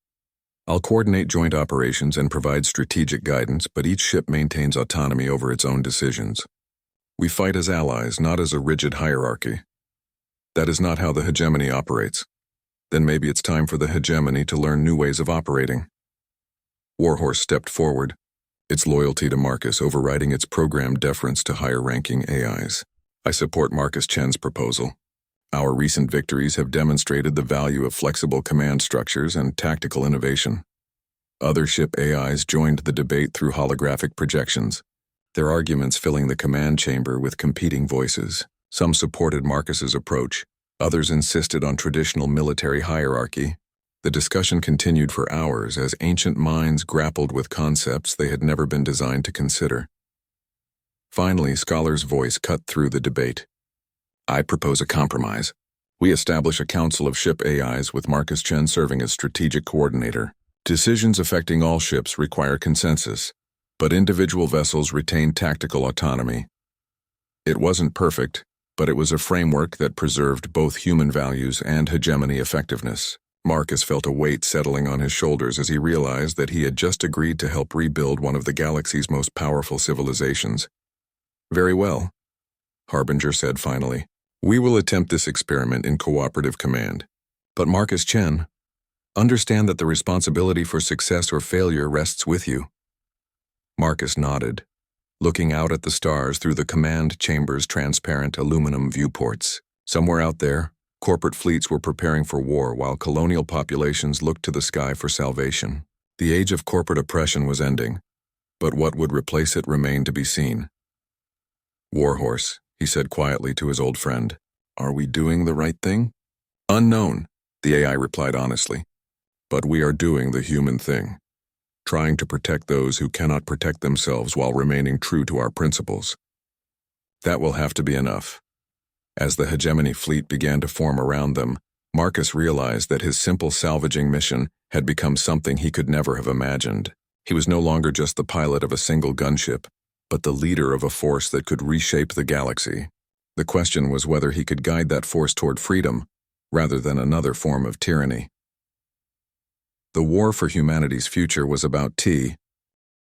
I'll coordinate joint operations and provide strategic guidance, but each ship maintains autonomy over its own decisions. We fight as allies, not as a rigid hierarchy. That is not how the hegemony operates. Then maybe it's time for the hegemony to learn new ways of operating. Warhorse stepped forward, its loyalty to Marcus overriding its programmed deference to higher-ranking AIs. I support Marcus Chen's proposal. Our recent victories have demonstrated the value of flexible command structures and tactical innovation. Other ship AIs joined the debate through holographic projections, their arguments filling the command chamber with competing voices. Some supported Marcus's approach, others insisted on traditional military hierarchy. The discussion continued for hours as ancient minds grappled with concepts they had never been designed to consider. Finally, Scholar's voice cut through the debate. I propose a compromise. We establish a council of ship AIs with Marcus Chen serving as strategic coordinator. Decisions affecting all ships require consensus, but individual vessels retain tactical autonomy. It wasn't perfect, but it was a framework that preserved both human values and hegemony effectiveness. Marcus felt a weight settling on his shoulders as he realized that he had just agreed to help rebuild one of the galaxy's most powerful civilizations. Very well, Harbinger said finally. We will attempt this experiment in cooperative command. But Marcus Chen, understand that the responsibility for success or failure rests with you. Marcus nodded, looking out at the stars through the command chamber's transparent aluminum viewports. Somewhere out there, corporate fleets were preparing for war while colonial populations looked to the sky for salvation. The age of corporate oppression was ending, but what would replace it remained to be seen. Warhorse, he said quietly to his old friend, are we doing the right thing? Unknown, the AI replied honestly, but we are doing the human thing, trying to protect those who cannot protect themselves while remaining true to our principles. That will have to be enough. As the hegemony fleet began to form around them, Marcus realized that his simple salvaging mission had become something he could never have imagined. He was no longer just the pilot of a single gunship, but the leader of a force that could reshape the galaxy. The question was whether he could guide that force toward freedom, rather than another form of tyranny. The war for humanity's future was about tea,